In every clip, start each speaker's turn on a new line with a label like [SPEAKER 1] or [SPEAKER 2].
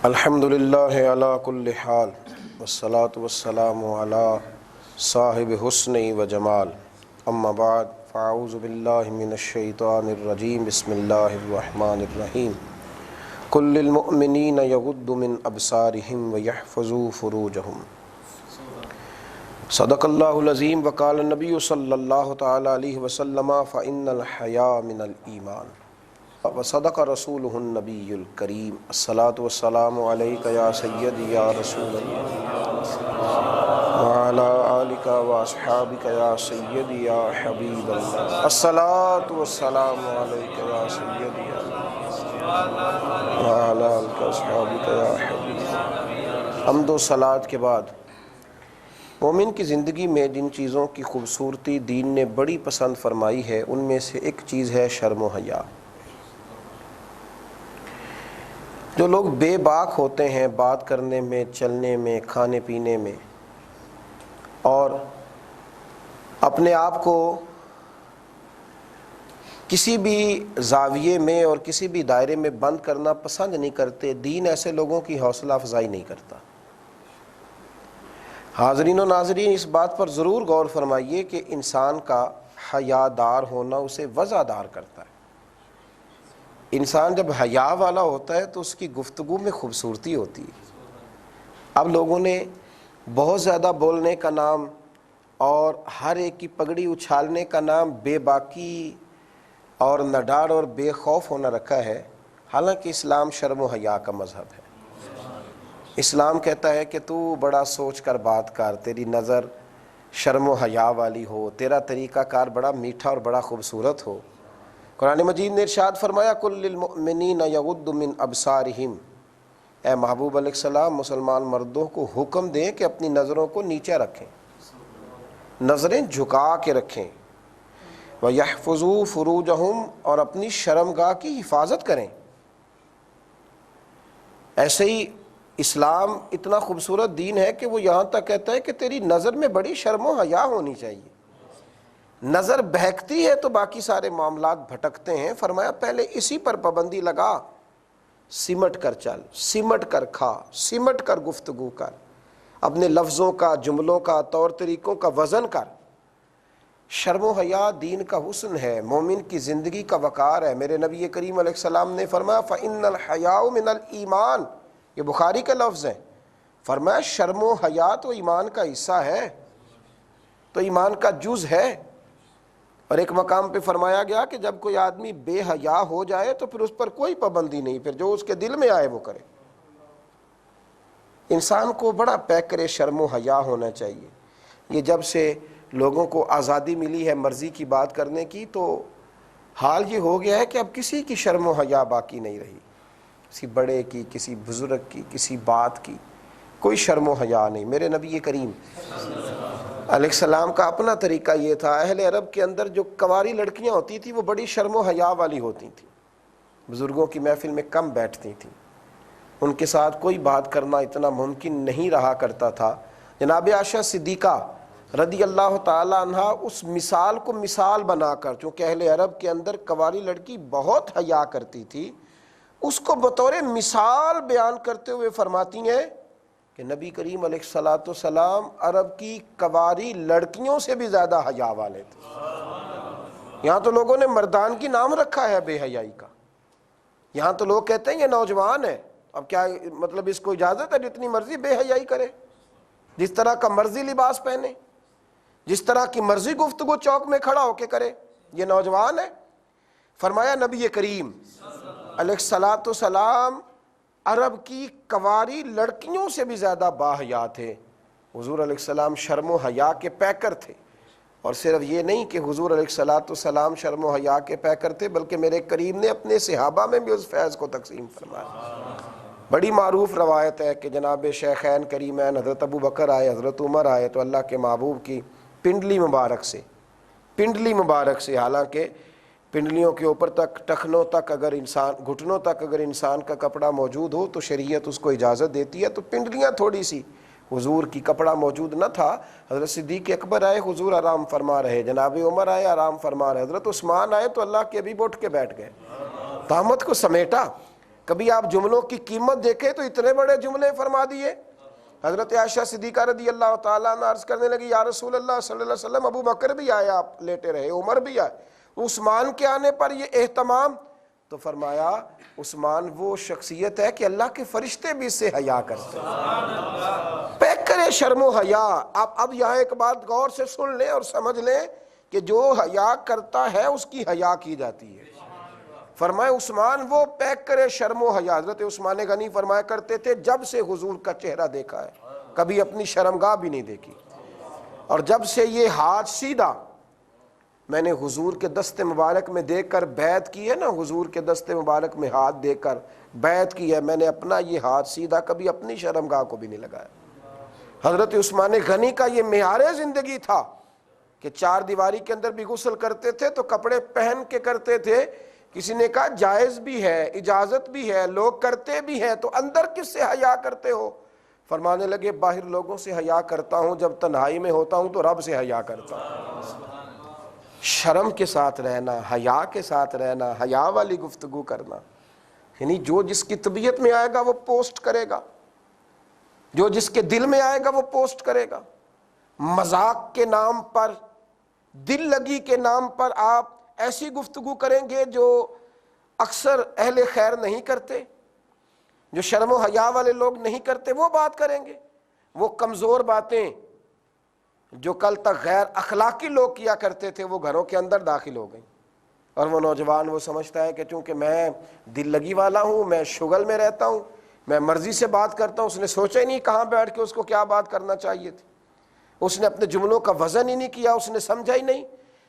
[SPEAKER 1] الحمدللہ علی کل حال والصلاة والسلام علی صاحب حسن و جمال، اما بعد فاعوذ باللہ من الشیطان الرجیم، بسم اللہ الرحمن الرحیم۔ قل للمؤمنین یغضوا من ابصارہم ویحفظوا فروجہم، صدق اللہ العظیم۔ وقال النبی صلی اللہ تعالی علیہ وسلم فإن الحیاء من الایمان، وصدق رسولہ النبی الکریم۔ الصلاۃ والسلام علیک یا سیدی یا رسول اللہ، وعلی آلک واصحابک یا سیدی یا حبیب اللہ۔ الصلاۃ والسلام علیک یا سیدی یا وعلی آلک واصحابک یا حبیب اللہ۔ حمد و صلوات کے بعد مومن کی زندگی میں جن چیزوں کی خوبصورتی دین نے بڑی پسند فرمائی ہے، ان میں سے ایک چیز ہے شرم و حیا۔ جو لوگ بے باک ہوتے ہیں بات کرنے میں، چلنے میں، کھانے پینے میں، اور اپنے آپ کو کسی بھی زاویے میں اور کسی بھی دائرے میں بند کرنا پسند نہیں کرتے، دین ایسے لوگوں کی حوصلہ افزائی نہیں کرتا۔ حاضرین و ناظرین، اس بات پر ضرور غور فرمائیے کہ انسان کا حیا دار ہونا اسے وضع دار کرتا ہے۔ انسان جب حیا والا ہوتا ہے تو اس کی گفتگو میں خوبصورتی ہوتی ہے۔ اب لوگوں نے بہت زیادہ بولنے کا نام اور ہر ایک کی پگڑی اچھالنے کا نام بے باکی اور نڈار اور بے خوف ہونا رکھا ہے، حالانکہ اسلام شرم و حیا کا مذہب ہے۔ اسلام کہتا ہے کہ تو بڑا سوچ کر بات کر، تیری نظر شرم و حیا والی ہو، تیرا طریقہ کار بڑا میٹھا اور بڑا خوبصورت ہو۔ قرآن مجید نے ارشاد فرمایا قل للمؤمنین یغضوا من ابصارہم، اے محبوب علیہ السلام مسلمان مردوں کو حکم دیں کہ اپنی نظروں کو نیچے رکھیں، نظریں جھکا کے رکھیں، وَيَحْفَظُوا فُرُوجَهُمْ، اور اپنی شرمگاہ کی حفاظت کریں۔ ایسے ہی اسلام اتنا خوبصورت دین ہے کہ وہ یہاں تک کہتا ہے کہ تیری نظر میں بڑی شرم و حیا ہونی چاہیے۔ نظر بہکتی ہے تو باقی سارے معاملات بھٹکتے ہیں۔ فرمایا پہلے اسی پر پابندی لگا، سمٹ کر چل، سمٹ کر کھا، سمٹ کر گفتگو کر، اپنے لفظوں کا، جملوں کا، طور طریقوں کا وزن کر۔ شرم و حیا دین کا حسن ہے، مومن کی زندگی کا وقار ہے۔ میرے نبی کریم علیہ السلام نے فرمایا فَإِنَّ الْحَيَاءَ مِنَ الْإِيمَانِ، یہ بخاری کا لفظ ہے۔ فرمایا شرم و حیا تو ایمان کا حصہ ہے، تو ایمان کا جز ہے۔ اور ایک مقام پہ فرمایا گیا کہ جب کوئی آدمی بے حیا ہو جائے تو پھر اس پر کوئی پابندی نہیں، پھر جو اس کے دل میں آئے وہ کرے۔ انسان کو بڑا پیکر شرم و حیا ہونا چاہیے۔ یہ جب سے لوگوں کو آزادی ملی ہے مرضی کی بات کرنے کی، تو حال یہ ہو گیا ہے کہ اب کسی کی شرم و حیا باقی نہیں رہی، کسی بڑے کی، کسی بزرگ کی، کسی بات کی کوئی شرم و حیا نہیں۔ میرے نبی کریم علیہ السلام کا اپنا طریقہ یہ تھا۔ اہل عرب کے اندر جو کنواری لڑکیاں ہوتی تھیں وہ بڑی شرم و حیا والی ہوتی تھیں، بزرگوں کی محفل میں کم بیٹھتی تھیں، ان کے ساتھ کوئی بات کرنا اتنا ممکن نہیں رہا کرتا تھا۔ جناب عائشہ صدیقہ رضی اللہ تعالی عنہ اس مثال کو مثال بنا کر، چونکہ اہل عرب کے اندر کنواری لڑکی بہت حیا کرتی تھی، اس کو بطور مثال بیان کرتے ہوئے فرماتی ہیں کہ نبی کریم علیہ الصلوۃ والسلام عرب کی کنواری لڑکیوں سے بھی زیادہ حیا والے تھے۔ یہاں تو لوگوں نے مردان کی نام رکھا ہے بے حیائی کا، یہاں تو لوگ کہتے ہیں یہ نوجوان ہے، اب کیا مطلب اس کو اجازت ہے جتنی مرضی بے حیائی کرے، جس طرح کا مرضی لباس پہنے، جس طرح کی مرضی گفتگو چوک میں کھڑا ہو کے کرے، یہ نوجوان ہے؟ فرمایا نبی کریم علیہ الصلوۃ والسلام عرب کی کنواری لڑکیوں سے بھی زیادہ باحیا تھے۔ حضور علیہ السلام شرم و حیا کے پیکر تھے، اور صرف یہ نہیں کہ حضور علیہ الصلوۃ والسلام شرم و حیا کے پیکر تھے، بلکہ میرے کریم نے اپنے صحابہ میں بھی اس فیض کو تقسیم فرمایا۔ بڑی معروف روایت ہے کہ جناب شیخین کریمین حضرت ابو بکر آئے، حضرت عمر آئے تو اللہ کے محبوب کی پنڈلی مبارک سے، حالانکہ پنڈلیوں کے اوپر تک، ٹخنوں تک اگر انسان، گھٹنوں تک اگر انسان کا کپڑا موجود ہو تو شریعت اس کو اجازت دیتی ہے، تو پنڈلیاں تھوڑی سی، حضور کی کپڑا موجود نہ تھا۔ حضرت صدیق اکبر آئے، حضور آرام فرما رہے، جناب عمر آئے آرام فرما رہے، حضرت عثمان آئے تو اللہ کے ابھی اٹھ کے بیٹھ گئے، تہمت کو سمیٹا، کبھی آپ جملوں کی قیمت دیکھیں تو اتنے بڑے جملے فرما دیے. حضرت عائشہ صدیقہ رضی اللہ تعالیٰ عنہ عرض کرنے لگی یا رسول اللہ صلی اللہ علیہ وسلم ابو بکر بھی آئے, آپ لیٹے رہے, عمر بھی آئے, عثمان کے آنے پر یہ اہتمام؟ تو فرمایا عثمان وہ شخصیت ہے کہ اللہ کے فرشتے بھی اس سے حیا کرتے ہیں. پیک کرے شرم و حیا. آپ اب یہاں ایک بات غور سے سن لیں اور سمجھ لیں کہ جو حیا کرتا ہے اس کی حیا کی جاتی ہے. فرمائے عثمان وہ پیک کرے شرم و حیا. حضرت عثمان غنی فرمایا کرتے تھے جب سے حضور کا چہرہ دیکھا ہے کبھی اپنی شرمگاہ بھی نہیں دیکھی, اور جب سے یہ ہاتھ سیدھا میں نے حضور کے دست مبارک میں دیکھ کر بیعت کی ہے نا, حضور کے دست مبارک میں ہاتھ دے کر بیعت کی ہے, میں نے اپنا یہ ہاتھ سیدھا کبھی اپنی شرمگاہ کو بھی نہیں لگایا. حضرت عثمان غنی کا یہ معیار زندگی تھا کہ چار دیواری کے اندر بھی غسل کرتے تھے تو کپڑے پہن کے کرتے تھے. کسی نے کہا جائز بھی ہے, اجازت بھی ہے, لوگ کرتے بھی ہیں, تو اندر کس سے حیا کرتے ہو؟ فرمانے لگے باہر لوگوں سے حیا کرتا ہوں, جب تنہائی میں ہوتا ہوں تو رب سے حیا کرتا ہوں. شرم کے ساتھ رہنا, حیا کے ساتھ رہنا, حیا والی گفتگو کرنا, یعنی جو جس کی طبیعت میں آئے گا وہ پوسٹ کرے گا, جو جس کے دل میں آئے گا وہ پوسٹ کرے گا. مذاق کے نام پر, دل لگی کے نام پر آپ ایسی گفتگو کریں گے جو اکثر اہل خیر نہیں کرتے, جو شرم و حیا والے لوگ نہیں کرتے, وہ بات کریں گے. وہ کمزور باتیں جو کل تک غیر اخلاقی لوگ کیا کرتے تھے وہ گھروں کے اندر داخل ہو گئیں, اور وہ نوجوان وہ سمجھتا ہے کہ چونکہ میں دل لگی والا ہوں, میں شغل میں رہتا ہوں, میں مرضی سے بات کرتا ہوں. اس نے سوچا ہی نہیں کہاں بیٹھ کے اس کو کیا بات کرنا چاہیے تھی, اس نے اپنے جملوں کا وزن ہی نہیں کیا, اس نے سمجھا ہی نہیں.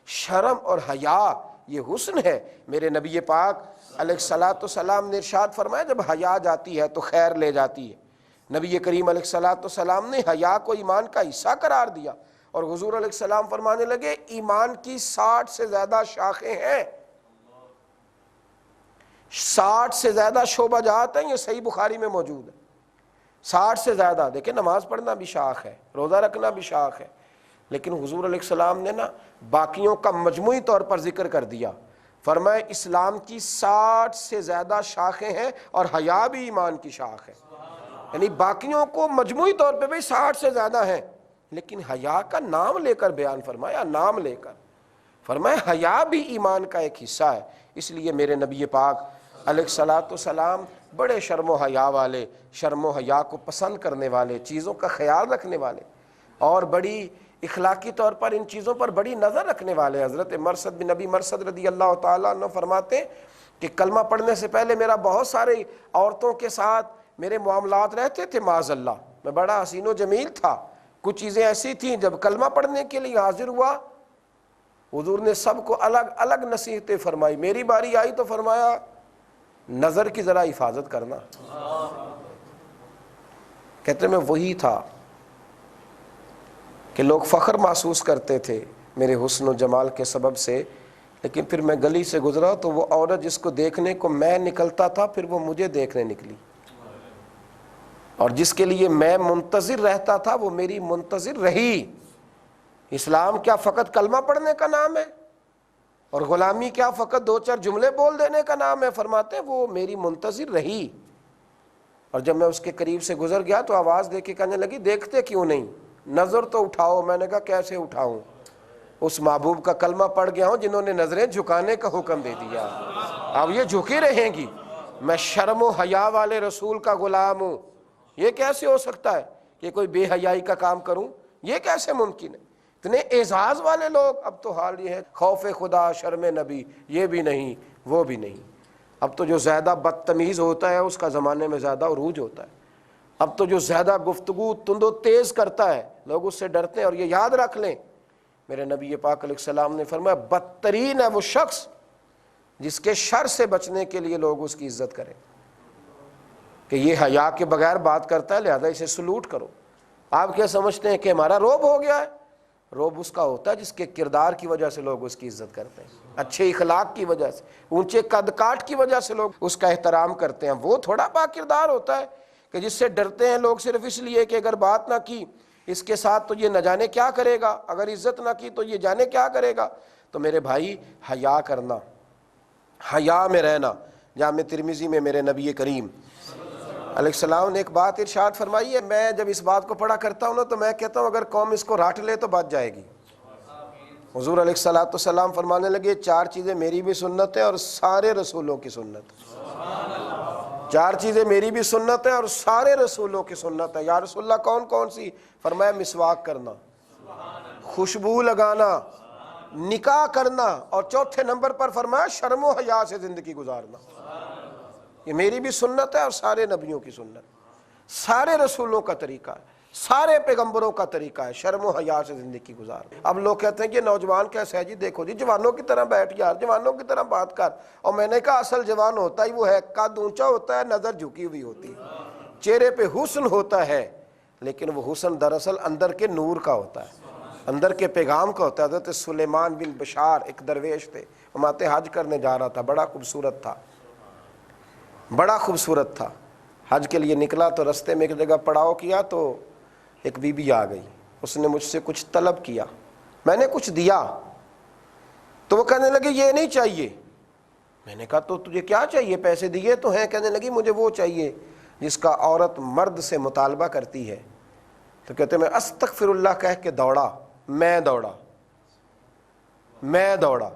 [SPEAKER 1] شرم اور حیا یہ حسن ہے. میرے نبی پاک علیہ الصلوۃ والسلام نے ارشاد فرمایا جب حیا جاتی ہے تو خیر لے جاتی ہے. نبی کریم علیہ الصلوۃ والسلام نے حیا کو ایمان کا حصہ قرار دیا, اور حضور علیہ السلام فرمانے لگے ایمان کی 60 سے زیادہ شاخیں ہیں, 60 سے زیادہ شعبہ جات ہیں. یہ صحیح بخاری میں موجود ہے. 60 سے زیادہ. دیکھیں نماز پڑھنا بھی شاخ ہے, روزہ رکھنا بھی شاخ ہے, لیکن حضور علیہ السلام نے نا باقیوں کا مجموعی طور پر ذکر کر دیا. فرمایا اسلام کی 60 سے زیادہ شاخیں ہیں اور حیا بھی ایمان کی شاخ ہے. یعنی باقیوں کو مجموعی طور پہ بھی 60 سے زیادہ ہیں, لیکن حیا کا نام لے کر بیان فرمایا, نام لے کر فرمایا حیا بھی ایمان کا ایک حصہ ہے. اس لیے میرے نبی پاک علیہ الصلوۃ والسلام بڑے شرم و حیا والے, شرم و حیا کو پسند کرنے والے, چیزوں کا خیال رکھنے والے, اور بڑی اخلاقی طور پر ان چیزوں پر بڑی نظر رکھنے والے. حضرت مرثد بن نبی مرثد رضی اللہ تعالیٰ عنہ فرماتے کہ کلمہ پڑھنے سے پہلے میرا بہت سارے عورتوں کے ساتھ میرے معاملات رہتے تھے, معاذ اللہ, میں بڑا حسین و جمیل تھا. کچھ چیزیں ایسی تھیں جب کلمہ پڑھنے کے لیے حاضر ہوا حضور نے سب کو الگ الگ نصیحتیں فرمائی. میری باری آئی تو فرمایا نظر کی ذرا حفاظت کرنا. کہتے میں وہی تھا کہ لوگ فخر محسوس کرتے تھے میرے حسن و جمال کے سبب سے, لیکن پھر میں گلی سے گزرا تو وہ عورت جس کو دیکھنے کو میں نکلتا تھا پھر وہ مجھے دیکھنے نکلی, اور جس کے لیے میں منتظر رہتا تھا وہ میری منتظر رہی. اسلام کیا فقط کلمہ پڑھنے کا نام ہے, اور غلامی کیا فقط 2-4 جملے بول دینے کا نام ہے؟ فرماتے وہ میری منتظر رہی. اور جب میں اس کے قریب سے گزر گیا تو آواز دے کے کہنے لگی دیکھتے کیوں نہیں, نظر تو اٹھاؤ. میں نے کہا کیسے اٹھاؤں, اس محبوب کا کلمہ پڑھ گیا ہوں جنہوں نے نظریں جھکانے کا حکم دے دیا, اب یہ جھکی رہیں گی. میں شرم و حیا والے رسول کا غلام ہوں. یہ کیسے ہو سکتا ہے کہ کوئی بے حیائی کا کام کروں؟ یہ کیسے ممکن ہے؟ اتنے اعزاز والے لوگ. اب تو حال یہ ہے خوف خدا, شرم نبی, یہ بھی نہیں وہ بھی نہیں. اب تو جو زیادہ بدتمیز ہوتا ہے اس کا زمانے میں زیادہ عروج ہوتا ہے. اب تو جو زیادہ گفتگو تند و تیز کرتا ہے لوگ اس سے ڈرتے ہیں. اور یہ یاد رکھ لیں میرے نبی پاک علیہ السلام نے فرمایا بدترین ہے وہ شخص جس کے شر سے بچنے کے لیے لوگ اس کی عزت کریں کہ یہ حیا کے بغیر بات کرتا ہے لہذا اسے سلوٹ کرو. آپ کیا سمجھتے ہیں کہ ہمارا روب ہو گیا ہے؟ روب اس کا ہوتا ہے جس کے کردار کی وجہ سے لوگ اس کی عزت کرتے ہیں, اچھے اخلاق کی وجہ سے, اونچے قد کاٹ کی وجہ سے لوگ اس کا احترام کرتے ہیں. وہ تھوڑا با کردار ہوتا ہے کہ جس سے ڈرتے ہیں لوگ صرف اس لیے کہ اگر بات نہ کی اس کے ساتھ تو یہ نہ جانے کیا کرے گا, اگر عزت نہ کی تو یہ جانے کیا کرے گا. تو میرے بھائی حیا کرنا, حیا میں رہنا, جامع ترمذی میں میرے نبی کریم علیہ السلام نے ایک بات ارشاد فرمائی ہے، میں جب اس بات کو پڑھا کرتا ہوں نا تو میں کہتا ہوں اگر قوم اس کو رٹ لے تو بچ جائے گی۔ حضور علیہ السلام فرمانے لگے 4 چیزیں میری بھی سنت ہے اور سارے رسولوں کی سنت ہے۔ 4 چیزیں میری بھی سنت ہے اور سارے رسولوں کی سنت ہے۔ یا رسول اللہ کون کون سی؟ فرمایا مسواک کرنا، خوشبو لگانا، نکاح کرنا، اور چوتھے نمبر پر فرمایا شرم و حیا سے زندگی گزارنا۔ یہ میری بھی سنت ہے اور سارے نبیوں کی سنت، سارے رسولوں کا طریقہ ہے، سارے پیغمبروں کا طریقہ ہے، شرم و حیا سے زندگی گزارنا۔ اب لوگ کہتے ہیں کہ نوجوان کیسے ہے؟ جی دیکھو جی، جوانوں کی طرح بیٹھ یار، جوانوں کی طرح بات کر۔ اور میں نے کہا اصل جوان ہوتا ہی وہ ہے، قد اونچا ہوتا ہے، نظر جھکی ہوئی ہوتی ہے، چہرے پہ حسن ہوتا ہے، لیکن وہ حسن دراصل اندر کے نور کا ہوتا ہے، اندر کے پیغام کا ہوتا ہے۔ حضرت سلیمان بن بشار ایک درویش تھے، امت حج کرنے جا رہا تھا، بڑا خوبصورت تھا، بڑا خوبصورت تھا۔ حج کے لیے نکلا تو رستے میں ایک جگہ پڑاؤ کیا تو ایک بی بی آ گئی، اس نے مجھ سے کچھ طلب کیا، میں نے کچھ دیا تو وہ کہنے لگے یہ نہیں چاہیے۔ میں نے کہا تو تجھے کیا چاہیے؟ پیسے دیے تو ہیں۔ کہنے لگی مجھے وہ چاہیے جس کا عورت مرد سے مطالبہ کرتی ہے۔ تو کہتے میں استغفر اللہ کہہ کے دوڑا، میں دوڑا،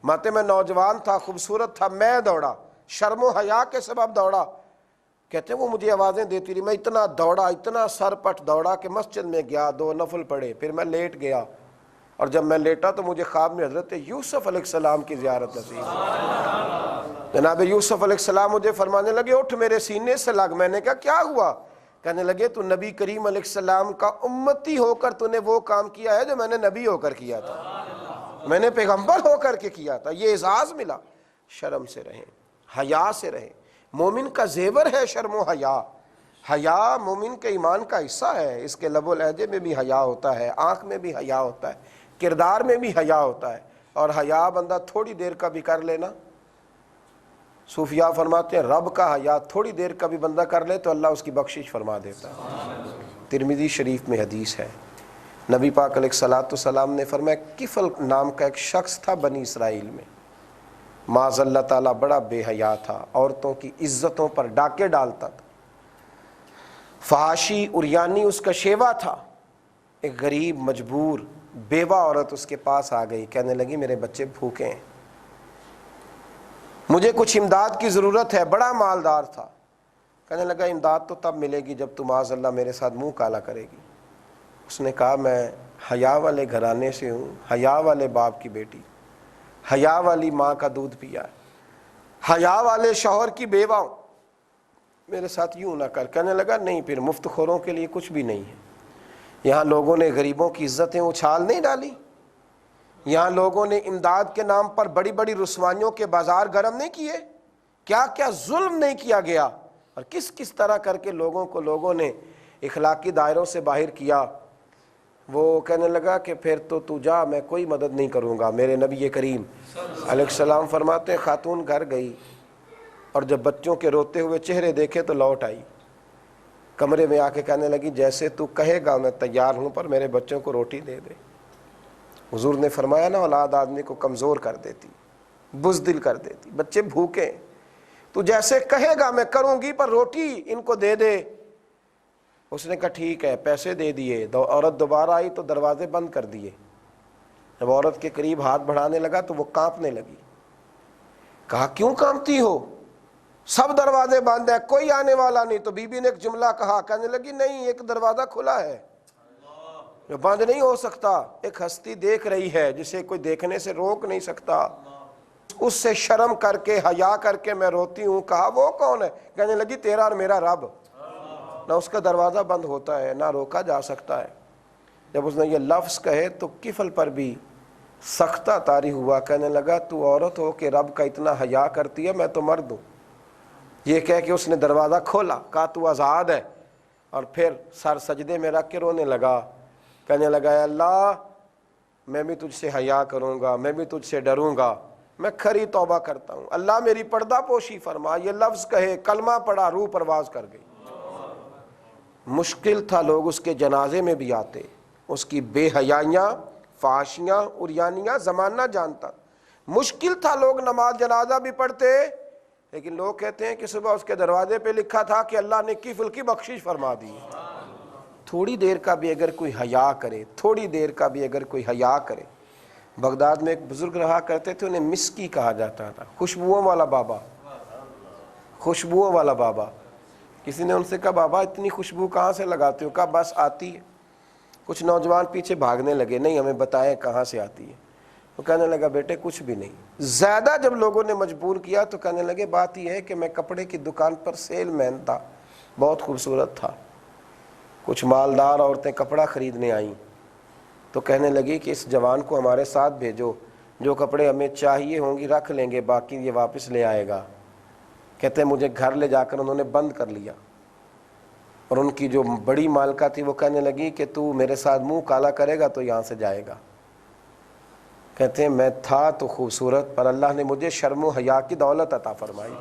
[SPEAKER 1] ماتے میں نوجوان تھا، خوبصورت تھا، میں دوڑا، شرم و حیا کے سبب دوڑا۔ کہتے ہیں وہ مجھے آوازیں دیتی رہی، میں اتنا دوڑا، اتنا سر پٹ دوڑا کہ مسجد میں گیا، 2 نفل پڑھے، پھر میں لیٹ گیا، اور جب میں لیٹا تو مجھے خواب میں حضرت یوسف علیہ السلام کی زیارت نصیب ہوئی۔ جناب یوسف علیہ السلام مجھے فرمانے لگے اٹھ میرے سینے سے لگ۔ میں نے کہا کیا ہوا؟ کہنے لگے تو نبی کریم علیہ السلام کا امتی ہو کر تو نے وہ کام کیا ہے جو میں نے نبی ہو کر کیا تھا، میں نے پیغمبر ہو کر کے کیا تھا۔ یہ اعزاز ملا۔ شرم سے رہیں، حیا سے رہیں۔ مومن کا زیور ہے شرم و حیا۔ حیا مومن کے ایمان کا حصہ ہے، اس کے لب و لہجے میں بھی حیا ہوتا ہے، آنکھ میں بھی حیا ہوتا ہے، کردار میں بھی حیا ہوتا ہے۔ اور حیا بندہ تھوڑی دیر کا بھی کر لینا، صوفیاء فرماتے ہیں رب کا حیا تھوڑی دیر کا بھی بندہ کر لے تو اللہ اس کی بخشش فرما دیتا ہے۔ ترمذی شریف میں حدیث ہے، نبی پاک علیہ السلام نے فرمایا کفل نام کا ایک شخص تھا بنی اسرائیل میں، معاذ اللہ تعالیٰ بڑا بے حیا تھا، عورتوں کی عزتوں پر ڈاکے ڈالتا تھا، فحاشی عریانی اس کا شیوا تھا۔ ایک غریب مجبور بیوہ عورت اس کے پاس آ گئی، کہنے لگی میرے بچے بھوکے ہیں، مجھے کچھ امداد کی ضرورت ہے۔ بڑا مالدار تھا، کہنے لگا امداد تو تب ملے گی جب تم معاذ اللہ میرے ساتھ منہ کالا کرے گی۔ اس نے کہا میں حیا والے گھرانے سے ہوں، حیا والے باپ کی بیٹی، حیا والی ماں کا دودھ پیا ہے، حیا والے شوہر کی بیوہ ہوں، میرے ساتھ یوں نہ کر۔ کہنے لگا نہیں، پھر مفت خوروں کے لیے کچھ بھی نہیں ہے۔ یہاں لوگوں نے غریبوں کی عزتیں اچھال نہیں ڈالی، یہاں لوگوں نے امداد کے نام پر بڑی بڑی رسوائیوں کے بازار گرم نہیں کیے، کیا کیا ظلم نہیں کیا گیا، اور کس کس طرح کر کے لوگوں نے اخلاقی دائروں سے باہر کیا۔ وہ کہنے لگا کہ پھر تو جا، میں کوئی مدد نہیں کروں گا۔ میرے نبی کریم علیہ السلام فرماتے ہیں خاتون گھر گئی اور جب بچوں کے روتے ہوئے چہرے دیکھے تو لوٹ آئی، کمرے میں آ کے کہنے لگی جیسے تو کہے گا میں تیار ہوں، پر میرے بچوں کو روٹی دے دے۔ حضور نے فرمایا نا اولاد آدمی کو کمزور کر دیتی، بزدل کر دیتی، بچے بھوکے، تو جیسے کہے گا میں کروں گی، پر روٹی ان کو دے دے۔ اس نے کہا ٹھیک ہے، پیسے دے دیے۔ عورت دوبارہ آئی تو دروازے بند کر دیے۔ جب عورت کے قریب ہاتھ بڑھانے لگا تو وہ کانپنے لگی۔ کہا کیوں کانپتی ہو؟ سب دروازے بند ہیں، کوئی آنے والا نہیں۔ تو بی بی نے ایک جملہ کہا، کہنے لگی نہیں، ایک دروازہ کھلا ہے جو بند نہیں ہو سکتا، ایک ہستی دیکھ رہی ہے جسے کوئی دیکھنے سے روک نہیں سکتا، اس سے شرم کر کے حیا کر کے میں روتی ہوں۔ کہا وہ کون ہے؟ کہنے لگی تیرا اور میرا رب، نہ اس کا دروازہ بند ہوتا ہے نہ روکا جا سکتا ہے۔ جب اس نے یہ لفظ کہے تو کفل پر بھی سختہ طاری ہوا، کہنے لگا تو عورت ہو کہ رب کا اتنا حیا کرتی ہے، میں تو مرد ہوں۔ یہ کہہ کے اس نے دروازہ کھولا، کہا تو آزاد ہے، اور پھر سر سجدے میں رکھ کے رونے لگا، کہنے لگا اے اللہ میں بھی تجھ سے حیا کروں گا، میں بھی تجھ سے ڈروں گا، میں کھری توبہ کرتا ہوں، اللہ میری پردہ پوشی فرما۔ یہ لفظ کہے، کلمہ پڑھا، روح پرواز کر گئی۔ مشکل تھا لوگ اس کے جنازے میں بھی آتے، اس کی بے حیائیاں، فحاشیاں، عریانیاں زمانہ جانتا۔ مشکل تھا لوگ نماز جنازہ بھی پڑھتے، لیکن لوگ کہتے ہیں کہ صبح اس کے دروازے پہ لکھا تھا کہ اللہ نے کی فل کی بخشش فرما دی ہے۔ تھوڑی دیر کا بھی اگر کوئی حیا کرے، تھوڑی دیر کا بھی اگر کوئی حیا کرے۔ بغداد میں ایک بزرگ رہا کرتے تھے، انہیں مسکی کہا جاتا تھا، خوشبوؤں والا بابا، خوشبوؤں والا بابا۔ کسی نے ان سے کہا بابا اتنی خوشبو کہاں سے لگاتے ہو؟ کہا بس آتی ہے۔ کچھ نوجوان پیچھے بھاگنے لگے، نہیں ہمیں بتائیں کہاں سے آتی ہے۔ وہ کہنے لگا بیٹے کچھ بھی نہیں۔ زیادہ جب لوگوں نے مجبور کیا تو کہنے لگے بات یہ ہے کہ میں کپڑے کی دکان پر سیل مین تھا، بہت خوبصورت تھا، کچھ مالدار عورتیں کپڑا خریدنے آئیں تو کہنے لگی کہ اس جوان کو ہمارے ساتھ بھیجو، جو کپڑے ہمیں چاہیے ہوں گی رکھ لیں گے، باقی یہ واپس لے آئے گا۔ کہتے ہیں مجھے گھر لے جا کر انہوں نے بند کر لیا، اور ان کی جو بڑی مالکہ تھی وہ کہنے لگی کہ تو میرے ساتھ منہ کالا کرے گا تو یہاں سے جائے گا۔ کہتے ہیں میں تھا تو خوبصورت، پر اللہ نے مجھے شرم و حیا کی دولت عطا فرمائی۔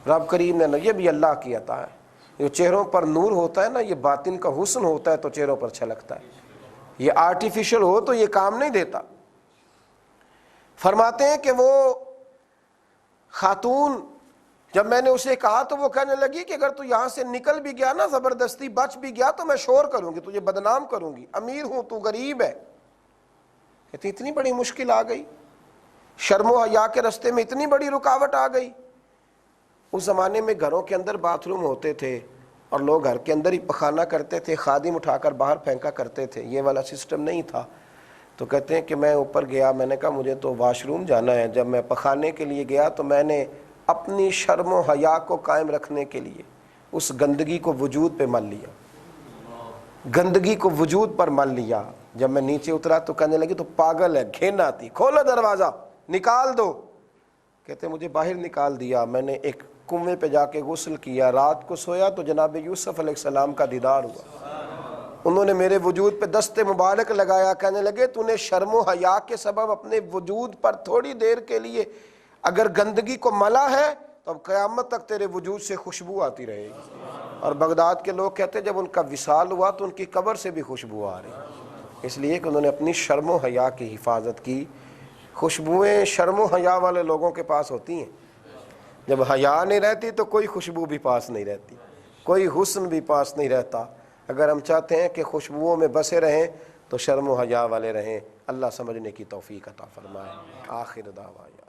[SPEAKER 1] رب کریم نے، یہ بھی اللہ کی عطا ہے۔ جو چہروں پر نور ہوتا ہے نا، یہ باطن کا حسن ہوتا ہے تو چہروں پر چھلکتا ہے، یہ آرٹیفیشل ہو تو یہ کام نہیں دیتا۔ فرماتے ہیں کہ وہ خاتون جب میں نے اسے کہا تو وہ کہنے لگی کہ اگر تو یہاں سے نکل بھی گیا نا، زبردستی بچ بھی گیا تو میں شور کروں گی، تجھے بدنام کروں گی، امیر ہوں تو غریب ہے۔ کہتی اتنی بڑی مشکل آ گئی، شرم و حیا کے راستے میں اتنی بڑی رکاوٹ آ گئی۔ اس زمانے میں گھروں کے اندر باتھ روم ہوتے تھے اور لوگ گھر کے اندر ہی پخانہ کرتے تھے، خادم اٹھا کر باہر پھینکا کرتے تھے، یہ والا سسٹم نہیں تھا۔ تو کہتے ہیں کہ میں اوپر گیا، میں نے کہا مجھے تو واش روم جانا ہے۔ جب میں پخانے کے لیے گیا تو میں نے اپنی شرم و حیا کو قائم رکھنے کے لیے اس گندگی کو وجود پہ مل لیا، گندگی کو وجود پر مل لیا۔ جب میں نیچے اترا تو کہنے لگی تو پاگل ہے، گھن آتی، کھولو دروازہ نکال دو۔ کہتے مجھے باہر نکال دیا، میں نے ایک کنویں پہ جا کے غسل کیا، رات کو سویا تو جناب یوسف علیہ السلام کا دیدار ہوا۔ انہوں نے میرے وجود پہ دست مبارک لگایا، کہنے لگے تو نے شرم و حیا کے سبب اپنے وجود پر تھوڑی دیر کے لیے اگر گندگی کو ملا ہے تو اب قیامت تک تیرے وجود سے خوشبو آتی رہے گی۔ اور بغداد کے لوگ کہتے جب ان کا وصال ہوا تو ان کی قبر سے بھی خوشبو آ رہی، اس لیے کہ انہوں نے اپنی شرم و حیا کی حفاظت کی۔ خوشبوئیں شرم و حیا والے لوگوں کے پاس ہوتی ہیں، جب حیا نہیں رہتی تو کوئی خوشبو بھی پاس نہیں رہتی، کوئی حسن بھی پاس نہیں رہتا۔ اگر ہم چاہتے ہیں کہ خوشبوؤں میں بسے رہیں تو شرم و حیا والے رہیں۔ اللہ سمجھنے کی توفیق عطا فرمائے۔ آخر دعوانا